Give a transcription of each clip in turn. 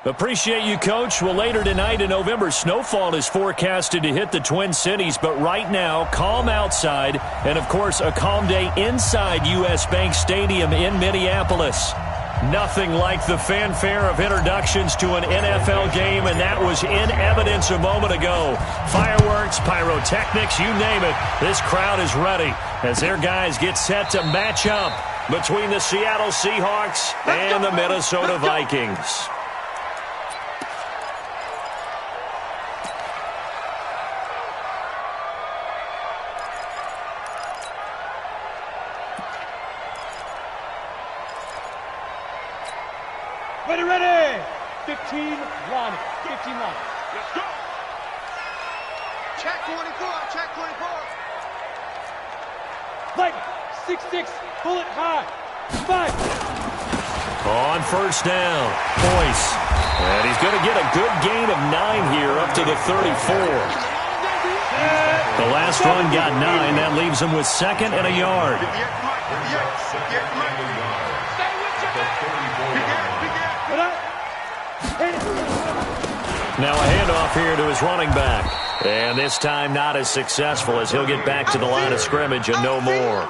Appreciate you, Coach. Well, later tonight, a November snowfall is forecasted to hit the Twin Cities, but right now, calm outside, and, of course, a calm day inside U.S. Bank Stadium in Minneapolis. Nothing like the fanfare of introductions to an NFL game, and that was in evidence a moment ago. Fireworks, pyrotechnics, you name it. This crowd is ready as their guys get set to match up between the Seattle Seahawks and the Minnesota Vikings. Ready. 15 line. 15 line. Let's go. Check 24. Check 24. Light. 6-6. Bullet high. 5. On first down, Boyce. And he's going to get a good gain of 9 here up to the 34. The last run got 9. That leaves him with second and a yard. Now a handoff here to his running back. And this time not as successful as he'll get back to the line of scrimmage and no more.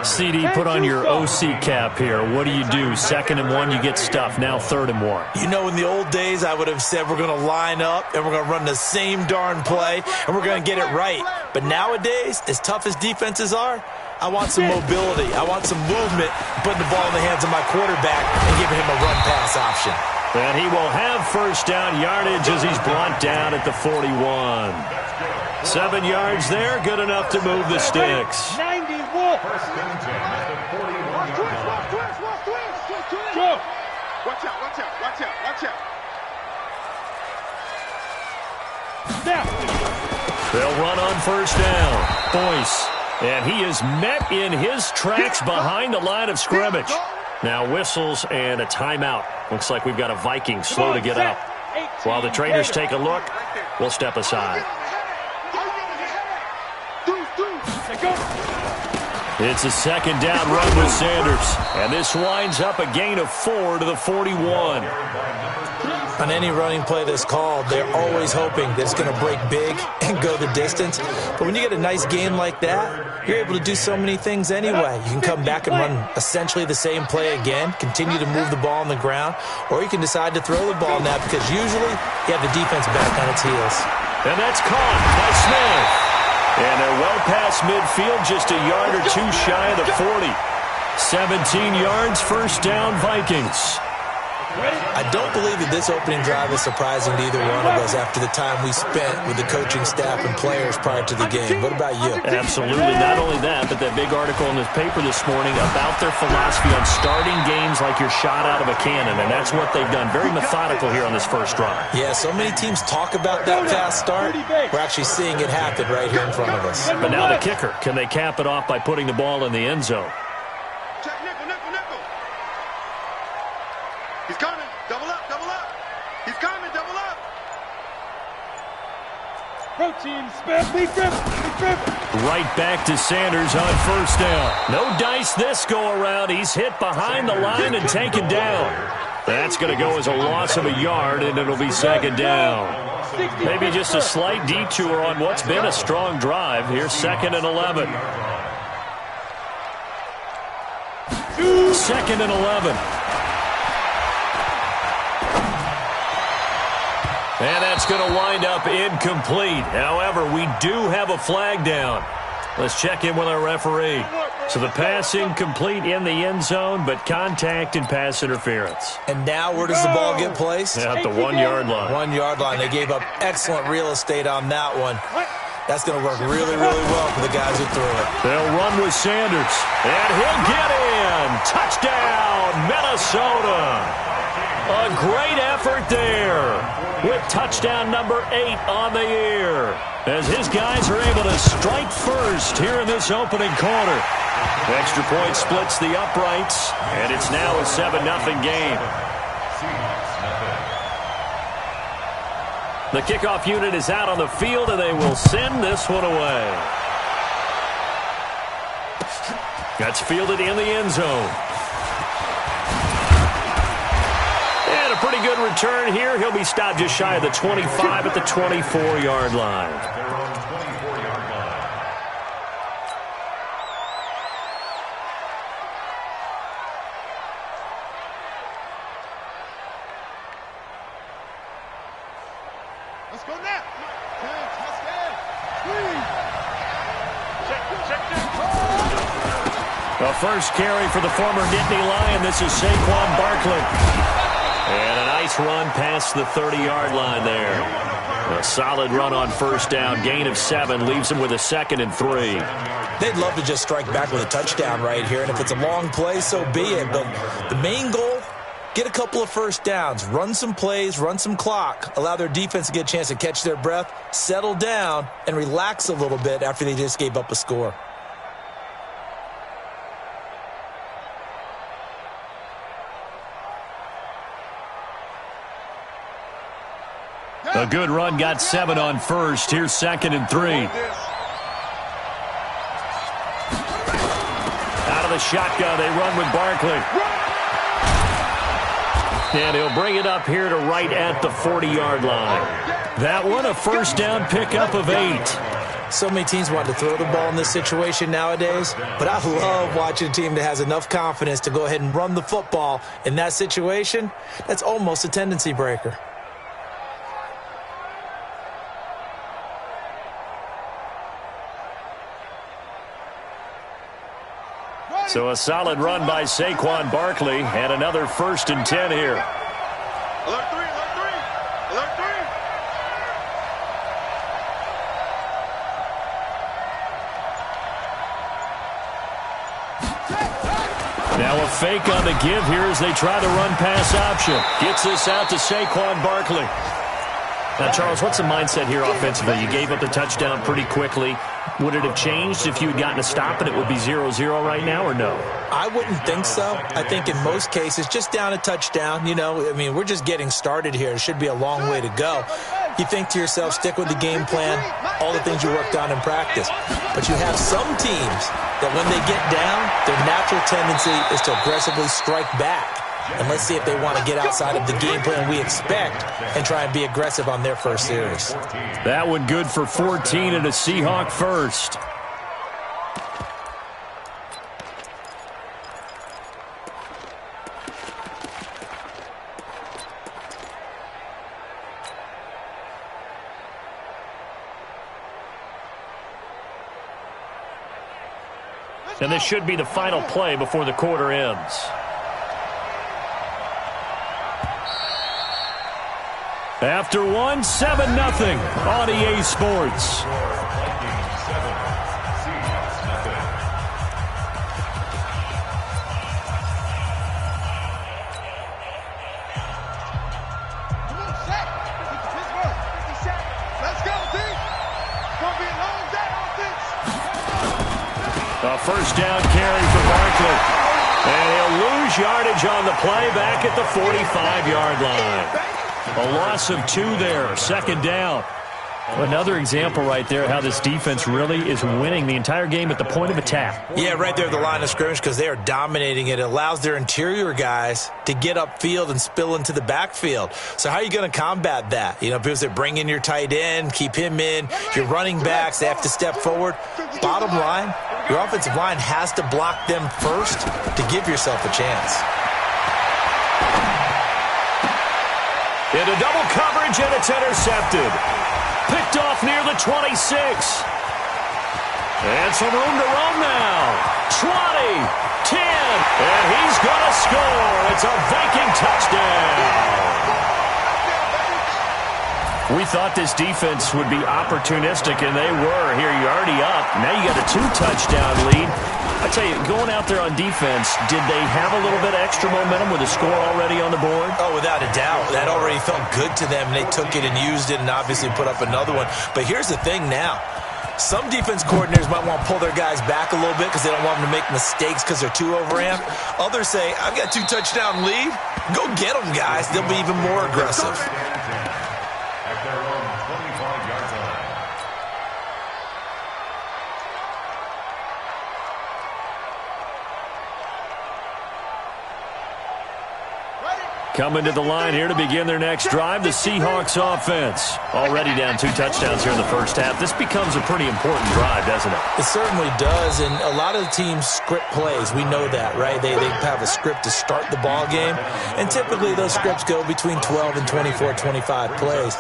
CD, put on your OC cap here. What do? 2nd and 1, you get stuffed. Now 3rd and 1. You know, in the old days, I would have said we're going to line up and we're going to run the same darn play and we're going to get it right. But nowadays, as tough as defenses are, I want some mobility. I want some movement, putting the ball in the hands of my quarterback and giving him a run-pass option. And he will have first down yardage as he's brought down at the 41. 7 yards there, good enough to move the sticks. 91. Go. Watch out. Now. They'll run on first down. Boyce. And he is met in his tracks behind the line of scrimmage. Now whistles and a timeout. Looks like we've got a Viking slow to get up. While the trainers take a look, we'll step aside. It's a second down run with Sanders. And this winds up a gain of 4 to the 41. On any running play that's called, they're always hoping that it's going to break big and go the distance. But when you get a nice game like that, you're able to do so many things anyway. You can come back and run essentially the same play again, continue to move the ball on the ground, or you can decide to throw the ball now because usually you have the defense back on its heels. And that's caught by Smith. And they're well past midfield, just a yard or 2 shy of the 40. 17 yards, first down, Vikings. I don't believe that this opening drive is surprising to either one of us after the time we spent with the coaching staff and players prior to the game. What about you? Absolutely. Not only that, but that big article in the paper this morning about their philosophy on starting games like you're shot out of a cannon, and that's what they've done. Very methodical here on this first drive. Yeah, so many teams talk about that fast start. We're actually seeing it happen right here in front of us. But now the kicker. Can they cap it off by putting the ball in the end zone? He's coming. Double up. He's coming. Double up. Protein, beef rib. Right back to Sanders on first down. No dice this go around. He's hit behind the line and taken down. That's going to go as a loss of a yard, and it'll be second down. Maybe just a slight detour on what's been a strong drive. Here's 2nd and 11. 2nd and 11. And that's going to wind up incomplete. However, we do have a flag down. Let's check in with our referee. So the pass incomplete in the end zone, but contact and pass interference. And now where does the ball get placed? At the 1 yard line. 1 yard line. They gave up excellent real estate on that one. That's going to work really, really well for the guys who threw it. They'll run with Sanders. And he'll get in. Touchdown, Minnesota. A great effort there with touchdown number 8 on the year as his guys are able to strike first here in this opening quarter. Extra point splits the uprights, and it's now a 7-0 game. The kickoff unit is out on the field, and they will send this one away. That's fielded in the end zone. a pretty good return here. He'll be stopped just shy of the 25 at the 24-yard line. Let's go now. The first carry for the former Nittany Lion. This is Saquon Barkley. And a nice run past the 30-yard line there. A solid run on first down. Gain of 7 leaves him with a 2nd and 3. They'd love to just strike back with a touchdown right here. And if it's a long play, so be it. But the main goal, get a couple of first downs, run some plays, run some clock, allow their defense to get a chance to catch their breath, settle down, and relax a little bit after they just gave up a score. A good run, got 7 on first. Here's 2nd and 3. Out of the shotgun, they run with Barkley. And he'll bring it up here to right at the 40-yard line. That one, a first down pickup of 8. So many teams want to throw the ball in this situation nowadays, but I love watching a team that has enough confidence to go ahead and run the football in that situation. That's almost a tendency breaker. So a solid run by Saquon Barkley, and another 1st and 10 here. Alert 3, alert 3, alert 3. Now a fake on the give here as they try the run-pass option. Gets this out to Saquon Barkley. Now, Charles, what's the mindset here offensively? You gave up the touchdown pretty quickly. Would it have changed if you had gotten a stop and it would be 0-0 right now, or no? I wouldn't think so. I think in most cases, just down a touchdown, we're just getting started here. It should be a long way to go. You think to yourself, stick with the game plan, all the things you worked on in practice. But you have some teams that when they get down, their natural tendency is to aggressively strike back. And let's see if they want to get outside of the game plan we expect and try and be aggressive on their first series. That one good for 14 and a Seahawk first. And this should be the final play before the quarter ends. After 1, 7-0 on EA Sports. A first down carry for Barkley. And he'll lose yardage on the play back at the 45-yard line. A loss of 2 there, 2nd down. Another example right there how this defense really is winning the entire game at the point of attack. Yeah, right there at the line of scrimmage because they are dominating it. It allows their interior guys to get upfield and spill into the backfield. So how are you going to combat that? Because they bring in your tight end, keep him in. Your running backs, they have to step forward. Bottom line, your offensive line has to block them first to give yourself a chance. Into double coverage, and it's intercepted. Picked off near the 26. And some room to run now. 20, 10, and he's going to score. It's a Viking touchdown. We thought this defense would be opportunistic, and they were. Here, you're already up. Now you got a 2-touchdown lead. I tell you, going out there on defense, did they have a little bit of extra momentum with a score already on the board? Oh, without a doubt. That already felt good to them. They took it and used it and obviously put up another one. But here's the thing now. Some defense coordinators might want to pull their guys back a little bit because they don't want them to make mistakes because they're too overamped. Others say, I've got a 2-touchdown lead. Go get them, guys. They'll be even more aggressive. Coming to the line here to begin their next drive, the Seahawks offense. Already down 2 touchdowns here in the first half. This becomes a pretty important drive, doesn't it? It certainly does, and a lot of the teams script plays. We know that, right? They have a script to start the ball game, and typically those scripts go between 12 and 24, 25 plays.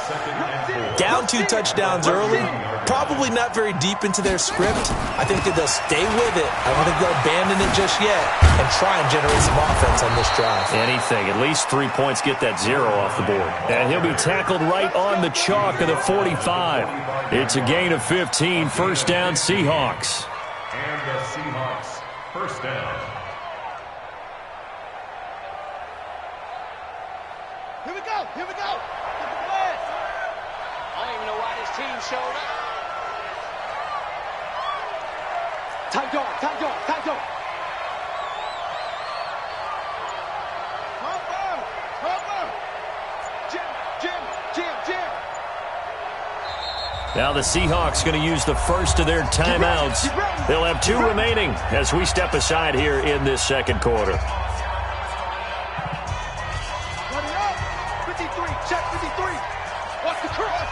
Down 2 touchdowns early, probably not very deep into their script. I think that they'll stay with it. I don't think they'll abandon it just yet and try and generate some offense on this drive. Anything. At least 3 points, get that 0 off the board. And he'll be tackled right on the chalk of the 45. It's a gain of 15. First down, Seahawks. And the Seahawks, first down. Here we go. Here we go. Get the blast. I don't even know why this team showed up. Tight dog. Tight dog. Tight dog. Jim. Now the Seahawks going to use the first of their timeouts. They'll have 2 remaining as we step aside here in this second quarter. Run it up. 53. Check 53. Watch the cross.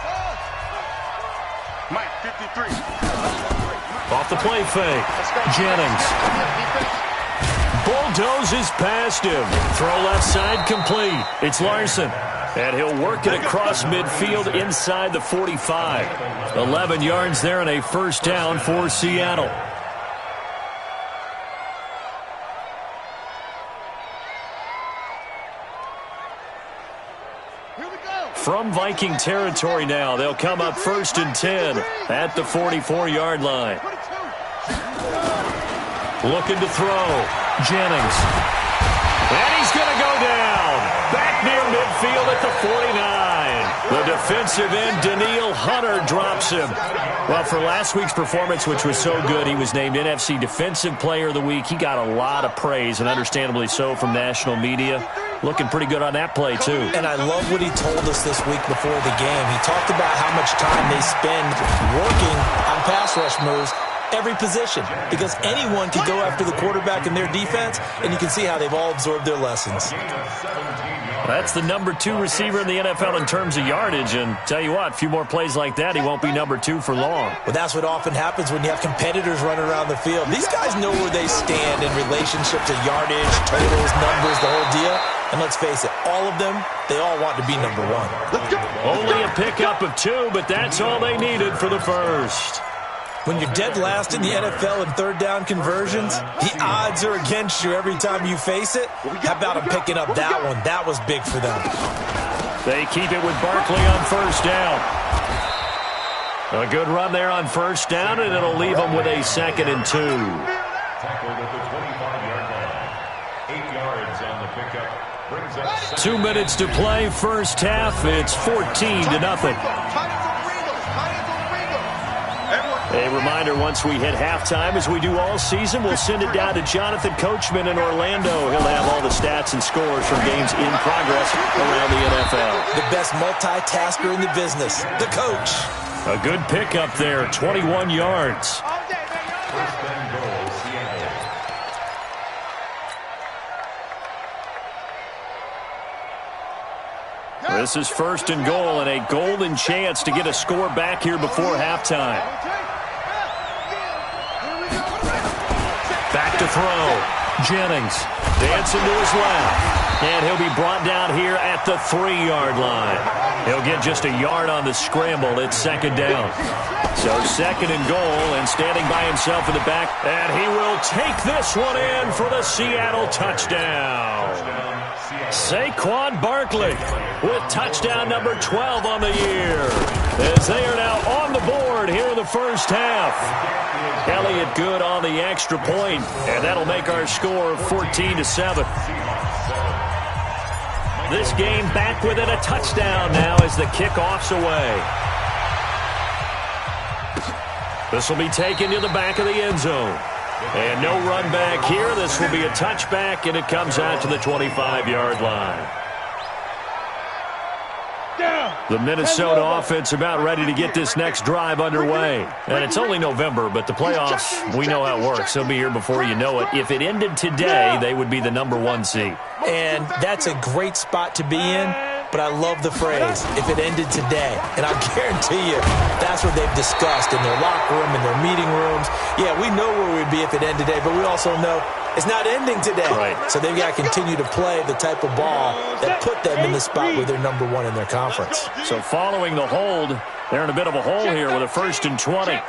Mike, 53. Off the play fake. Jennings bulldozes past him. Throw left side complete. It's Larson. And he'll work it across midfield inside the 45. 11 yards there and a first down for Seattle. From Viking territory now, they'll come up 1st and 10 at the 44-yard line. Looking to throw. Jennings. And he's going to go down. Back near midfield at the 49. The defensive end, Daniil Hunter, drops him. Well, for last week's performance, which was so good, he was named NFC Defensive Player of the Week. He got a lot of praise, and understandably so, from national media. Looking pretty good on that play, too. And I love what he told us this week before the game. He talked about how much time they spend working on pass rush moves, every position, because anyone can go after the quarterback in their defense, and you can see how they've all absorbed their lessons. That's the number 2 receiver in the NFL in terms of yardage, and tell you what, a few more plays like that, he won't be number 2 for long. Well, that's what often happens when you have competitors running around the field. These guys know where they stand in relationship to yardage, totals, numbers, the whole deal. And let's face it, all of them, they all want to be number 1. Let's go. Only a pickup of 2, but that's all they needed for the first. When you're dead last in the NFL in 3rd down conversions, the odds are against you every time you face it. How about them picking up that one? That was big for them. They keep it with Barkley on first down. A good run there on first down, and it'll leave them with a 2nd and 2. Tackled at the 25-yard line. 8 yards on the pickup. Brings up 2 minutes to play, first half. It's 14-0. A reminder, once we hit halftime, as we do all season, we'll send it down to Jonathan Coachman in Orlando. He'll have all the stats and scores from games in progress around the NFL. The best multitasker in the business, the coach. A good pickup there, 21 yards. first and goal, Seattle. This is 1st and goal and a golden chance to get a score back here before halftime. Back to throw. Jennings dancing to his left. And he'll be brought down here at the 3-yard line. He'll get just a yard on the scramble. It's 2nd down. So 2nd and goal, and standing by himself in the back. And he will take this one in for the Seattle touchdown. Saquon Barkley with touchdown number 12 on the year, as they are now on the board here in the first half. Elliott good on the extra point, and that'll make our score 14-7. This game back within a touchdown now as the kickoff's away. This will be taken to the back of the end zone. And no run back here. This will be a touchback, and it comes out to the 25-yard line. The Minnesota offense about ready to get this next drive underway. And it's only November, but the playoffs, we know how it works. They'll be here before you know it. If it ended today, they would be the #1 seed. And that's a great spot to be in, but I love the phrase, if it ended today. And I guarantee you, that's what they've discussed in their locker room, in their meeting rooms. Yeah, we know where we'd be if it ended today, but we also know it's not ending today. Right. So they've got to continue to play the type of ball that put them in the spot where they're #1 in their conference. So following the hold, they're in a bit of a hole here with a 1st and 20.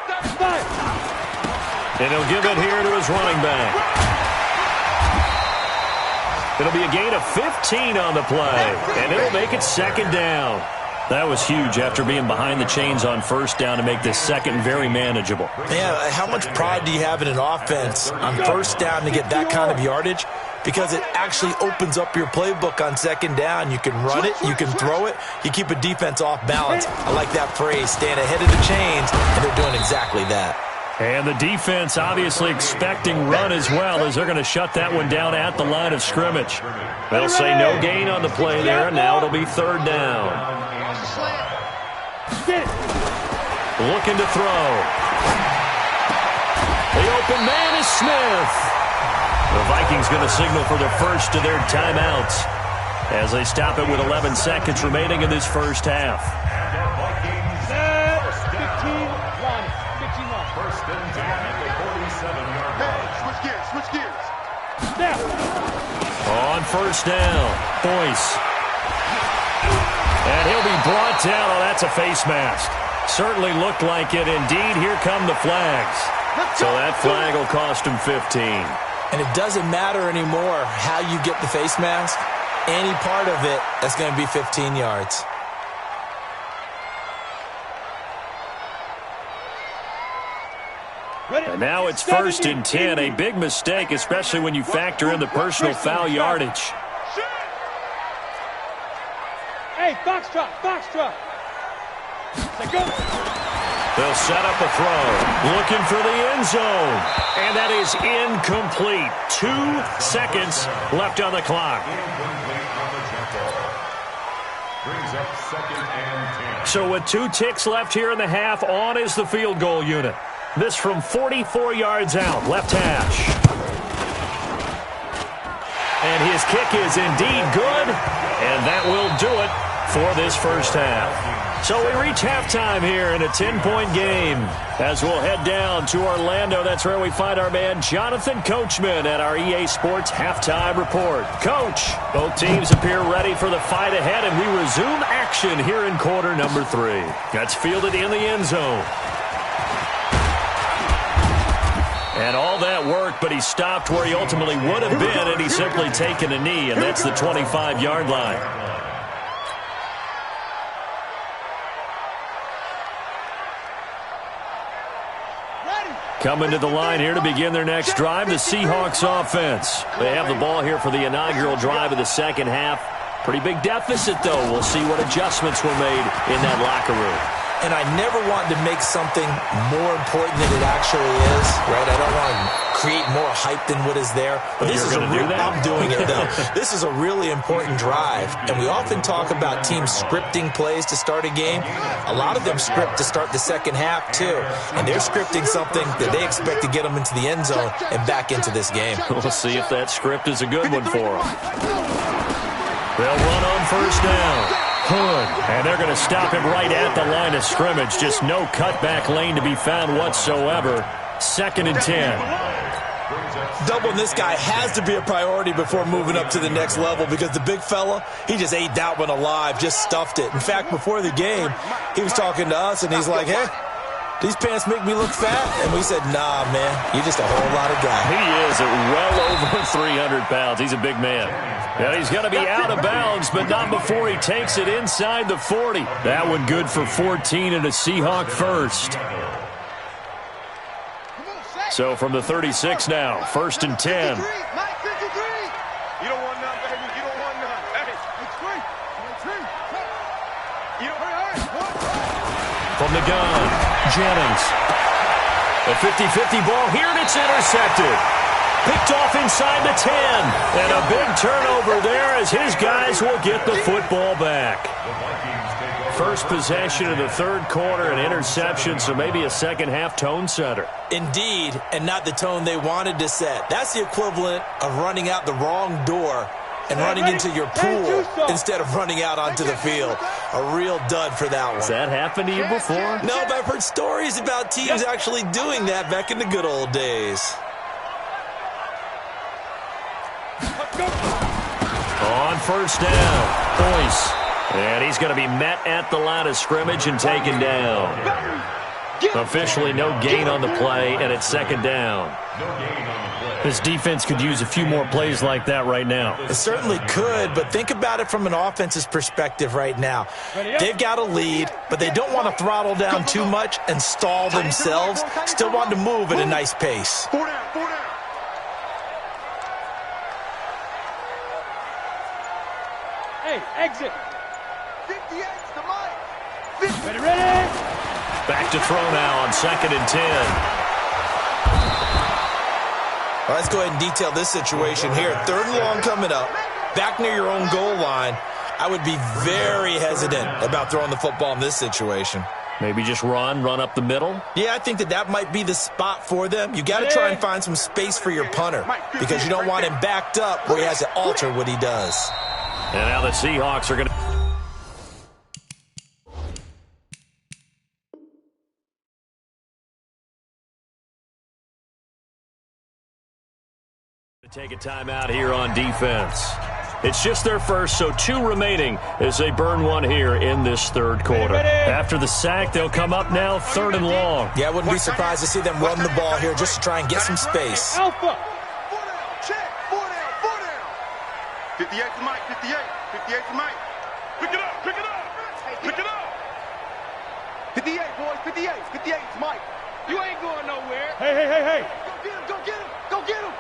And he'll give it here to his running back. It'll be a gain of 15 on the play, and it'll make it 2nd down. That was huge after being behind the chains on 1st down to make this 2nd very manageable. Yeah, how much pride do you have in an offense on 1st down to get that kind of yardage? Because it actually opens up your playbook on 2nd down. You can run it, you can throw it, you keep a defense off balance. I like that phrase, staying ahead of the chains, and they're doing exactly that. And the defense obviously expecting run as well, as they're going to shut that one down at the line of scrimmage. They'll say no gain on the play there, and now it'll be 3rd down. Looking to throw. The open man is Smith. The Vikings going to signal for the first of their timeouts as they stop it with 11 seconds remaining in this first half. 1st and 10 at the 47-yard line. Switch gears. On 1st down, Boyce. And he'll be brought down. Oh, that's a face mask. Certainly looked like it. Indeed, here come the flags. So that flag will cost him 15. And it doesn't matter anymore how you get the face mask. Any part of it, that's going to be 15 yards. And now it's 1st and 10. A big mistake, especially when you factor in the personal foul yardage. Hey, foxtrot. They'll set up a throw. Looking for the end zone. And that is incomplete. 2 seconds left on the clock. Brings up 2nd and 10. So with 2 ticks left here in the half, on is the field goal unit. This from 44 yards out, left hash. And his kick is indeed good. And that will do it for this first half. So we reach halftime here in a 10-point game. As we'll head down to Orlando, that's where we find our man Jonathan Coachman at our EA Sports Halftime Report. Coach, both teams appear ready for the fight ahead, and we resume action here in quarter number 3. That's fielded in the end zone. And all that work, but he stopped where he ultimately would have been, and he's simply taken a knee, and that's the 25-yard line. Coming to the line here to begin their next drive, the Seahawks offense. They have the ball here for the inaugural drive of the second half. Pretty big deficit, though. We'll see what adjustments were made in that locker room. And I never want to make something more important than it actually is, right? I don't want to create more hype than what is there. But this is a real, I'm doing it, though. This is a really important drive. And we often talk about teams scripting plays to start a game. A lot of them script to start the second half, too. And they're scripting something that they expect to get them into the end zone and back into this game. We'll see if that script is a good one for them. They'll run on 1st down. Hood, and they're going to stop him right at the line of scrimmage. Just no cutback lane to be found whatsoever. 2nd and 10. Doubling this guy has to be a priority before moving up to the next level, because the big fella, he just ate that one alive, just stuffed it. In fact, before the game, he was talking to us, and he's like, hey, these pants make me look fat? And we said, nah, man, you're just a whole lot of guy. He is at well over 300 pounds. He's a big man. And he's going to be out of bounds, but not before he takes it inside the 40. That one good for 14 and a Seahawk first. So from the 36 now, 1st and 10. You don't want none, baby. You don't want none. Hey. From the gun, Jennings. A 50-50 ball here, and it's intercepted. Picked off inside the 10. And a big turnover there as his guys will get the football back. First possession of the third quarter, an interception, so maybe a second-half tone setter. Indeed, and not the tone they wanted to set. That's the equivalent of running out the wrong door and running into your pool instead of running out onto the field. A real dud for that one. Has that happened to you before? No, but I've heard stories about teams actually doing that back in the good old days. On first down, Boyce. And he's going to be met at the line of scrimmage and taken down. Officially no gain on the play, and it's second down. This defense could use a few more plays like that right now. It certainly could, but think about it from an offense's perspective right now. They've got a lead, but they don't want to throttle down too much and stall themselves. Still want to move at a nice pace. Hey, exit. 58's the mic. Ready. Back to throw now on 2nd and 10. Well, let's go ahead and detail this situation here. 3rd and long coming up. Back near your own goal line. I would be very hesitant about throwing the football in this situation. Maybe just run up the middle? Yeah, I think that might be the spot for them. You got to try and find some space for your punter because you don't want him backed up where he has to alter what he does. And now the Seahawks are going to take a timeout here on defense. It's just their first, so 2 remaining as they burn one here in this third quarter. After the sack, they'll come up now 3rd and long. Yeah, I wouldn't be surprised to see them run the ball here just to try and get some space. Alpha. 4 down, check. 4 down. 58 to Mike, 58 to Mike. Pick it up. 58, boys, 58 to Mike. You ain't going nowhere. Hey. Go get him.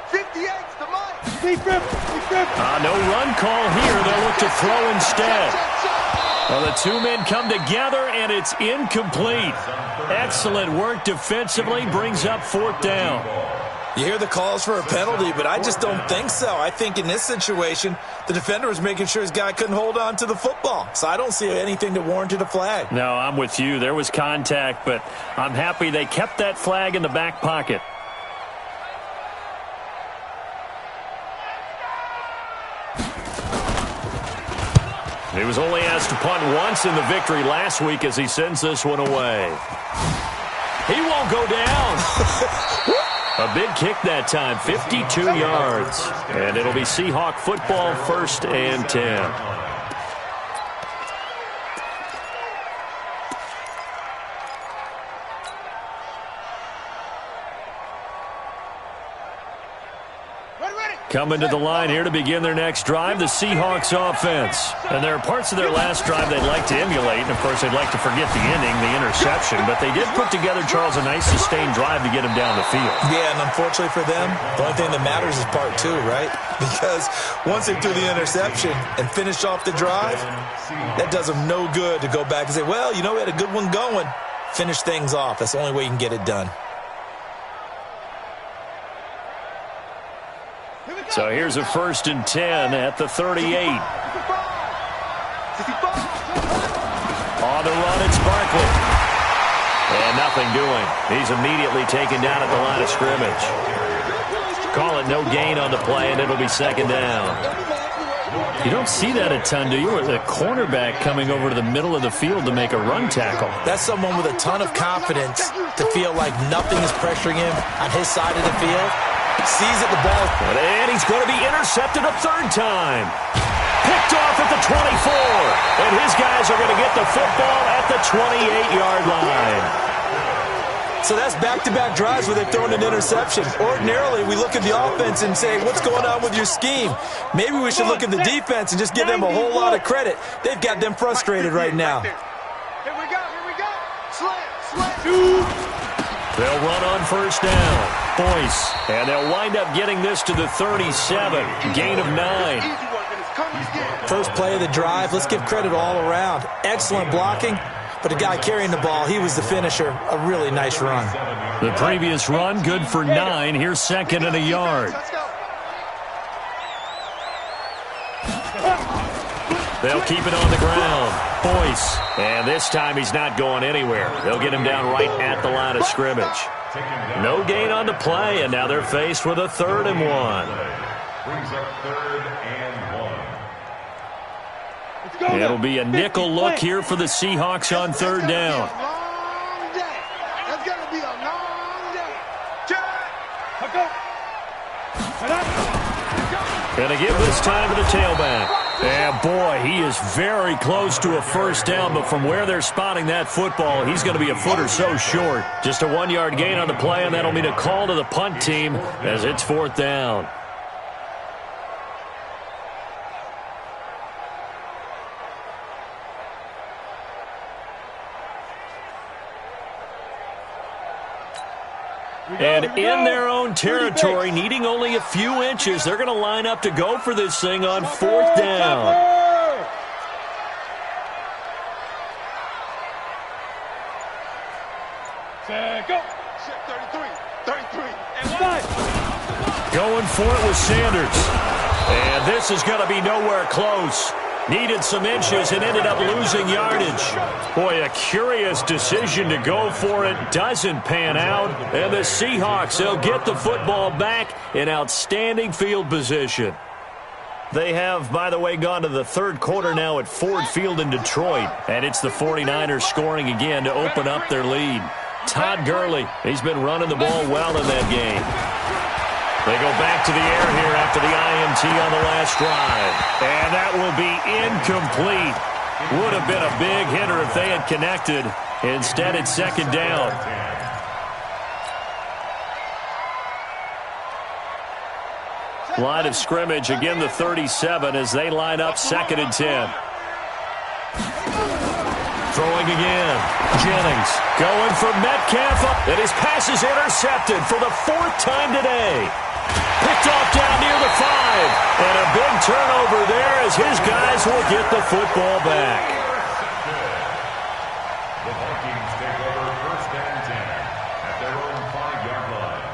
58's the mic. No run call here. They'll look to throw instead. Well, the 2 men come together, and it's incomplete. Excellent work defensively. Brings up 4th down. You hear the calls for a penalty, but I just don't think so. I think in this situation, the defender was making sure his guy couldn't hold on to the football. So I don't see anything that warranted a flag. No, I'm with you. There was contact, but I'm happy they kept that flag in the back pocket. He was only asked to punt once in the victory last week as he sends this one away. He won't go down. A big kick that time, 52 yards. And it'll be Seahawk football, 1st and 10. Coming to the line here to begin their next drive, the Seahawks offense. And there are parts of their last drive they'd like to emulate. And, of course, they'd like to forget the inning, the interception. But they did put together, Charles, a nice sustained drive to get him down the field. Yeah, and unfortunately for them, the only thing that matters is part 2, right? Because once they threw the interception and finished off the drive, that does them no good to go back and say, well, we had a good one going. Finish things off. That's the only way you can get it done. So here's a 1st and 10 at the 38. On the run, it's Barkley. And nothing doing. He's immediately taken down at the line of scrimmage. Call it no gain on the play, and it'll be 2nd down. You don't see that a ton, do you? Or the cornerback coming over to the middle of the field to make a run tackle. That's someone with a ton of confidence to feel like nothing is pressuring him on his side of the field. Sees at the ball. And he's going to be intercepted a 3rd time. Picked off at the 24. And his guys are going to get the football at the 28-yard line. So that's back-to-back drives where they've thrown an interception. Ordinarily, we look at the offense and say, what's going on with your scheme? Maybe we should look at the defense and just give them a whole lot of credit. They've got them frustrated right now. Here we go. Slant. They'll run on 1st down. Boyce. And they'll wind up getting this to the 37. Gain of 9. First play of the drive. Let's give credit all around. Excellent blocking. but the guy carrying the ball, he was the finisher. A really nice run. The previous run, good for 9. Here's second and a yard. They'll keep it on the ground. Boyce. And this time he's not going anywhere. They'll get him down right at the line of scrimmage. No gain on the play, and now they're faced with a 3rd and 1. Brings up 3rd and 1. It'll be a nickel look here for the Seahawks on 3rd down. That's going to be a long day. Going to give this time to the tailback. And, boy, he is very close to a first down, but from where they're spotting that football, he's going to be a foot or so short. Just a 1-yard gain on the play, and that'll mean a call to the punt team as it's 4th down. And in their own territory, needing only a few inches, they're going to line up to go for this thing on 4th down. Go. 33. Going for it with Sanders. And this is going to be nowhere close. Needed some inches and ended up losing yardage. Boy, a curious decision to go for it. Doesn't pan out. And the Seahawks, they'll get the football back in outstanding field position. They have, by the way, gone to the 3rd quarter now at Ford Field in Detroit. And it's the 49ers scoring again to open up their lead. Todd Gurley, he's been running the ball well in that game. They go back to the air here after the INT on the last drive. And that will be incomplete. Would have been a big hitter if they had connected. Instead, it's 2nd down. Line of scrimmage, again the 37 as they line up 2nd and 10. Throwing again. Jennings going for Metcalf. And his pass is intercepted for the 4th time today. Picked off down near the 5. And a big turnover there as his guys will get the football back. The Vikings take over 1st and 10 at their own 5-yard line.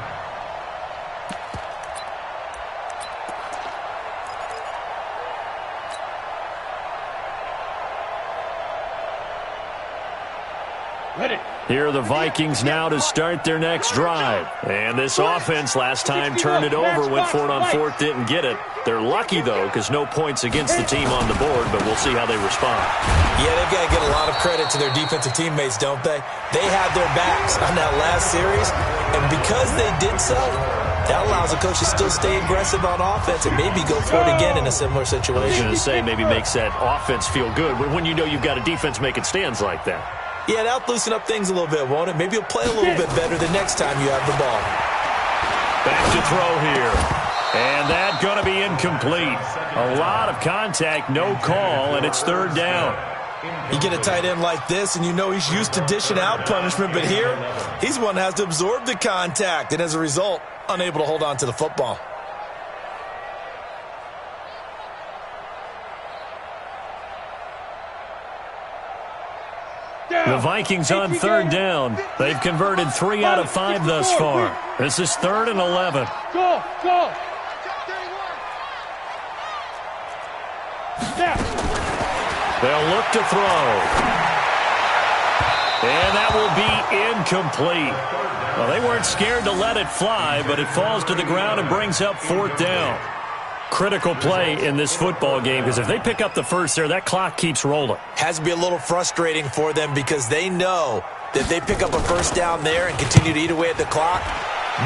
Here are the Vikings now to start their next drive. And this offense last time turned it over, went for it on 4th, didn't get it. They're lucky, though, because no points against the team on the board, but we'll see how they respond. Yeah, they've got to get a lot of credit to their defensive teammates, don't they? They had their backs on that last series, and because they did so, that allows the coach to still stay aggressive on offense and maybe go for it again in a similar situation. I was going to say maybe makes that offense feel good when you know you've got a defense making stands like that. Yeah, that'll loosen up things a little bit, won't it? Maybe you'll play a little bit better the next time you have the ball. Back to throw here. And that's going to be incomplete. A lot of contact, no call, and it's 3rd down. You get a tight end like this, and you know he's used to dishing out punishment, but here, he's one that has to absorb the contact, and as a result, unable to hold on to the football. The Vikings on 3rd down. They've converted 3 out of 5 thus far. This is 3rd and 11. Go. They'll look to throw. And that will be incomplete. Well, they weren't scared to let it fly, but it falls to the ground and brings up 4th down. Critical play in this football game, because if they pick up the first there, that clock keeps rolling. Has to be a little frustrating for them because they know that if they pick up a first down there and continue to eat away at the clock,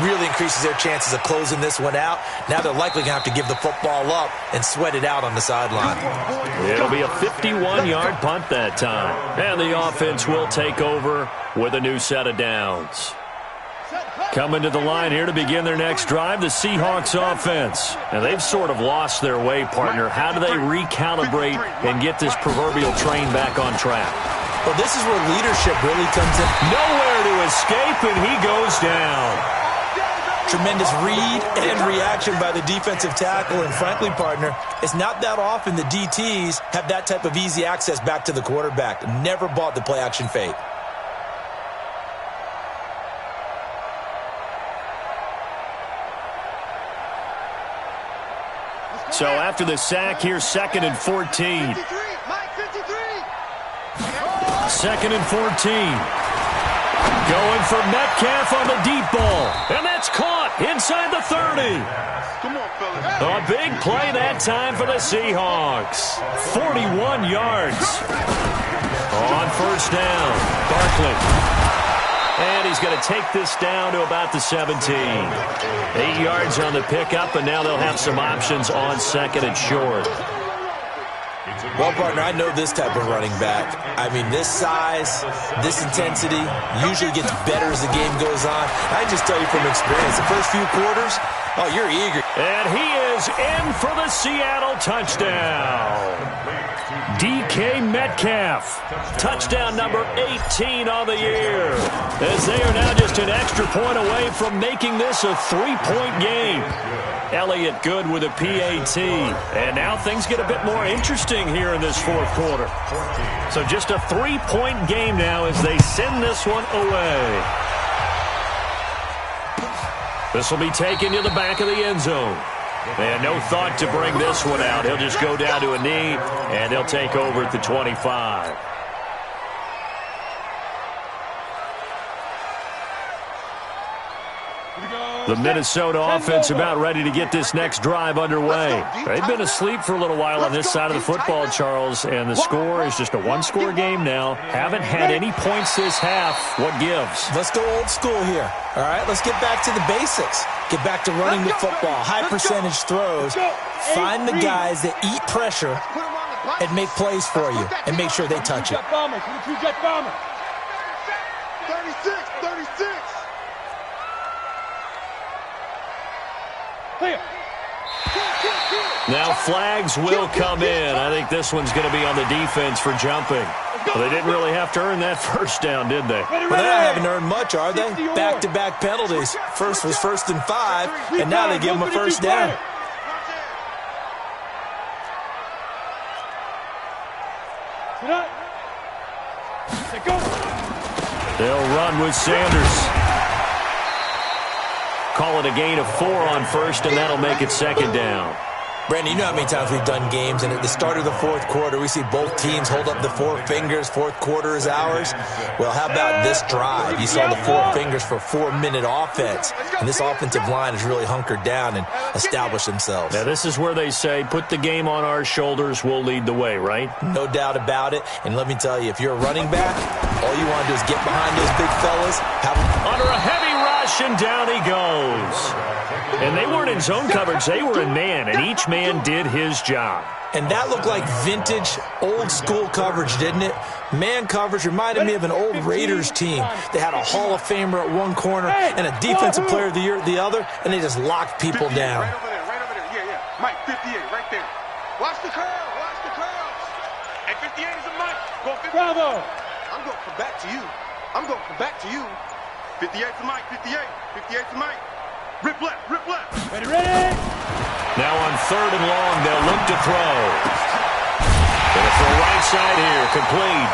really increases their chances of closing this one out. Now they're likely going to have to give the football up and sweat it out on the sideline. It'll be a 51-yard punt that time. And the offense will take over with a new set of downs. Coming to the line here to begin their next drive, the Seahawks offense. And they've sort of lost their way, partner. How do they recalibrate and get this proverbial train back on track? Well, this is where leadership really comes in. Nowhere to escape, and he goes down. Tremendous read and reaction by the defensive tackle. And frankly, partner, it's not that often the DTs have that type of easy access back to the quarterback. Never bought the play-action fake. So after the sack, here's 2nd and 14. 2nd and 14. Going for Metcalf on the deep ball. And that's caught inside the 30. Come on, fellas. A big play that time for the Seahawks. 41 yards. On first down, Barkley. And he's going to take this down to about the 17. 8 yards on the pickup, and now they'll have some options on 2nd and short. Well, partner, I know this type of running back. I mean, this size, this intensity usually gets better as the game goes on. I just tell you from experience, the first few quarters, oh, you're eager. And he is in for the Seattle touchdown. DK Metcalf, touchdown number 18 on the year, as they are now just an extra point away from making this a 3-point game. Elliott good with a PAT. And now things get a bit more interesting here in this fourth quarter. So just a 3-point game now as they send this one away. This will be taken to the back of the end zone. And no thought to bring this one out. He'll just go down to a knee, and they'll take over at the 25. The Minnesota offense about ready to get this next drive underway. They've been asleep for a little while on this side of the football, Charles, and the score is just a one-score game now. Haven't had any points this half. What gives? Let's go old school here. All right, let's get back to the basics. Get back to running the football, high percentage throws. Find the guys that eat pressure and make plays for you and make sure they touch it. 36, 36. Now flags will come in. I think this one's going to be on the defense for jumping. Well, they didn't really have to earn that first down, did they? Well, they haven't earned much, are they? Back-to-back penalties. First was 1st and 5, and now they give them a first down. They'll run with Sanders. Call it a gain of 4 on first, and that'll make it 2nd down. Brandon, you know how many times we've done games, and at the start of the fourth quarter, we see both teams hold up the 4 fingers. Fourth quarter is ours. Well, how about this drive? You saw the 4 fingers for 4-minute offense, and this offensive line has really hunkered down and established themselves. Now, this is where they say, put the game on our shoulders, we'll lead the way, right? No doubt about it, and let me tell you, if you're a running back, all you want to do is get behind those big fellas. Under a heavy rush, and down he goes. And they weren't in zone coverage, they were in man, and each man did his job. And that looked like vintage, old-school coverage, didn't it? Man coverage reminded me of an old Raiders team. They had a Hall of Famer at one corner and a Defensive Player of the Year at the other, and they just locked people down. Right over there, right over there. Yeah, yeah. Mike, 58, right there. Watch the curl, watch the curls. Hey, 58 is a Mike. Go 58. Bravo. I'm going to come back to you. I'm going to come back to you. 58 to Mike, 58. 58 to Mike. Rip left, rip left. Ready, ready. Now on 3rd and long, they'll look to throw. Gonna throw right side here, complete.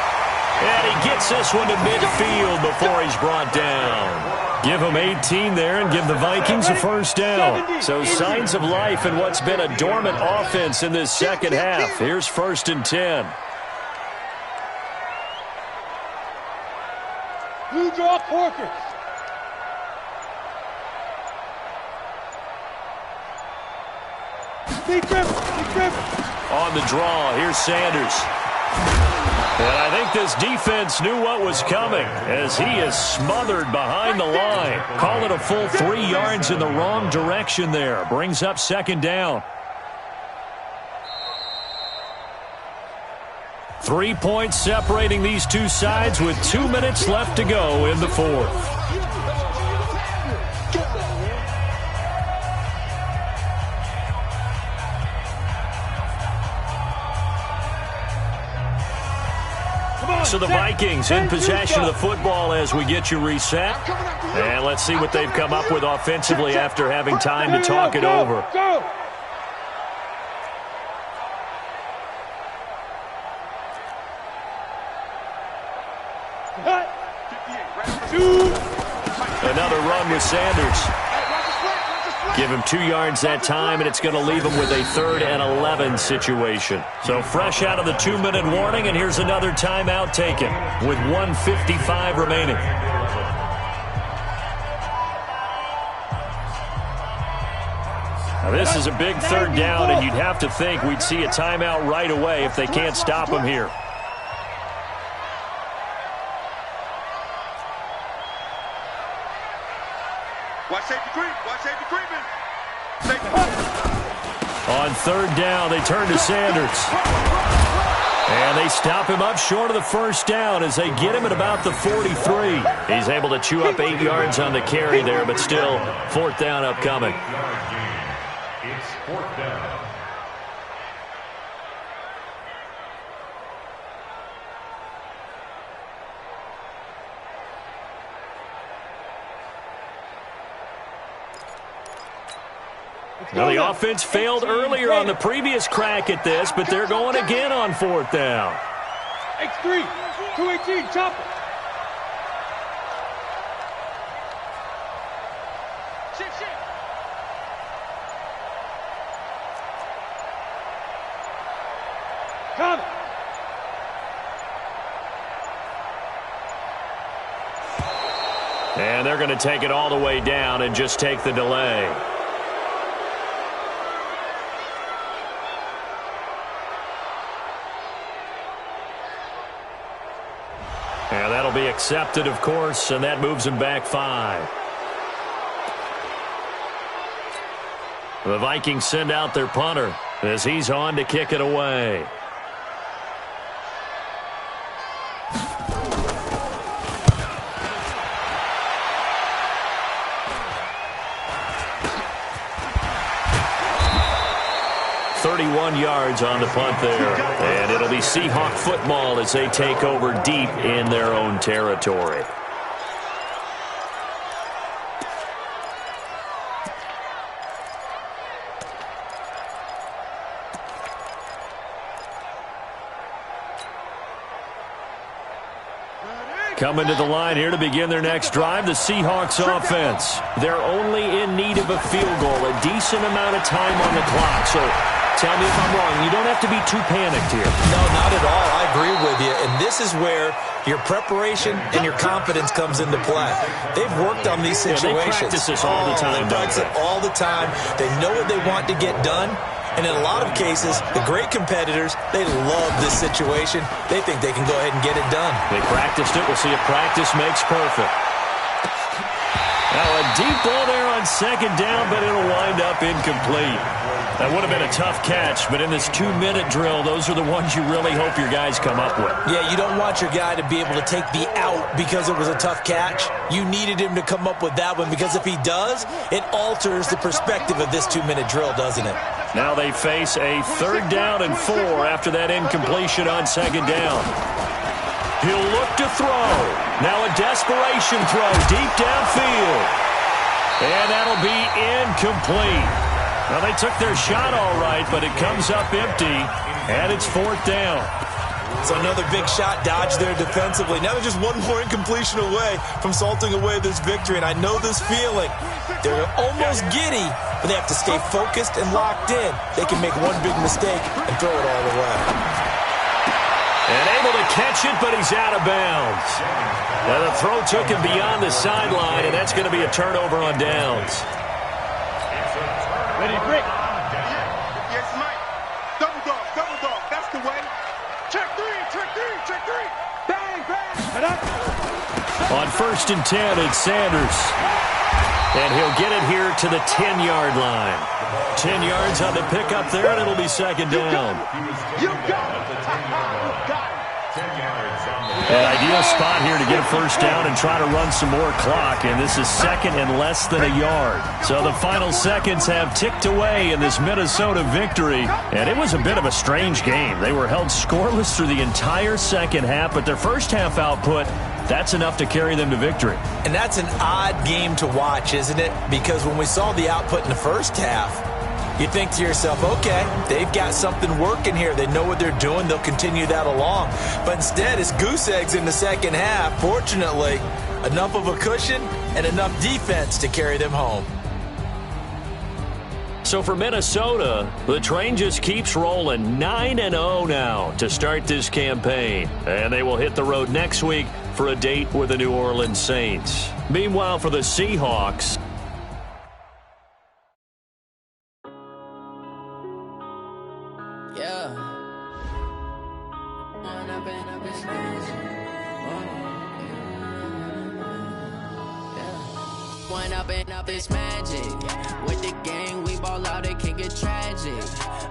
And he gets this one to midfield before he's brought down. Give him 18 there and give the Vikings a first down. So signs of life in what's been a dormant offense in this second half. Here's 1st and 10. Blue draw Corkers. On the draw, here's Sanders. And I think this defense knew what was coming as he is smothered behind the line. Call it a full 3 yards in the wrong direction there. Brings up 2nd down. 3 points separating these two sides with 2 minutes left to go in the fourth. Come on. So the Vikings in possession of the football as we get you reset. And let's see what they've come up with offensively after having time to talk it over. Another run with Sanders. Give him 2 yards that time, and it's going to leave him with a 3rd and 11 situation. So fresh out of the 2-minute warning, and here's another timeout taken with 1:55 remaining. Now this is a big 3rd down, and you'd have to think we'd see a timeout right away if they can't stop him here. Watch safety creep. Watch safety creeping. On 3rd down, they turn to Sanders. And they stop him up short of the 1st down as they get him at about the 43. He's able to chew up 8 yards on the carry there, but still 4th down upcoming. It's 4th down. Well, the offense failed earlier on the previous crack at this, but they're going again on 4th down. X3, 218, chopper. Shift. Come. And they're going to take it all the way down and just take the delay. And that'll be accepted, of course, and that moves him back 5. The Vikings send out their punter as he's on to kick it away. Yards on the punt there, and it'll be Seahawk football as they take over deep in their own territory. Coming to the line here to begin their next drive, the Seahawks offense. They're only in need of a field goal, a decent amount of time on the clock. So tell me if I'm wrong. You don't have to be too panicked here. No, not at all. I agree with you. And this is where your preparation and your confidence comes into play. They've worked on these situations. Yeah, they practice this all the time. They practice it all the time. They know what they want to get done. And in a lot of cases, the great competitors, they love this situation. They think they can go ahead and get it done. They practiced it. We'll see if practice makes perfect. Now a deep ball there on 2nd down, but it'll wind up incomplete. That would have been a tough catch, but in this 2-minute drill, those are the ones you really hope your guys come up with. Yeah, you don't want your guy to be able to take the out because it was a tough catch. You needed him to come up with that one because if he does, it alters the perspective of this 2-minute drill, doesn't it? Now they face a 3rd down and 4 after that incompletion on 2nd down. He'll look to throw. Now a desperation throw deep downfield. And that'll be incomplete. Well, they took their shot all right, but it comes up empty, and it's 4th down. So another big shot dodged there defensively. Now they're just one more incompletion away from salting away this victory, and I know this feeling. They're almost giddy, but they have to stay focused and locked in. They can make one big mistake and throw it all away. And able to catch it, but he's out of bounds. Now the throw took him beyond the sideline, and that's going to be a turnover on downs. Ready, break. Yes, Mike. Double dog. That's the way. Check three. Bang. On 1st and 10, it's Sanders. And he'll get it here to the 10-yard line. 10 yards on the pickup there, and it'll be 2nd down. You got it. 10 yards on the An ideal spot here to get a first down and try to run some more clock, and this is second and less than a yard. So the final seconds have ticked away in this Minnesota victory, and it was a bit of a strange game. They were held scoreless through the entire second half, but their first half output, that's enough to carry them to victory. And that's an odd game to watch, isn't it? Because when we saw the output in the first half, you think to yourself, okay, they've got something working here. They know what they're doing. They'll continue that along. But instead, it's goose eggs in the second half. Fortunately, enough of a cushion and enough defense to carry them home. So for Minnesota, the train just keeps rolling 9-0 now to start this campaign. And they will hit the road next week for a date with the New Orleans Saints. Meanwhile, for the Seahawks, Up this magic with the gang, we ball out, it can get tragic.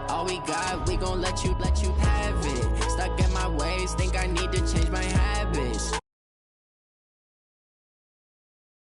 All we got, we gon' let you have it. Stuck in my ways, think I need to change my habits.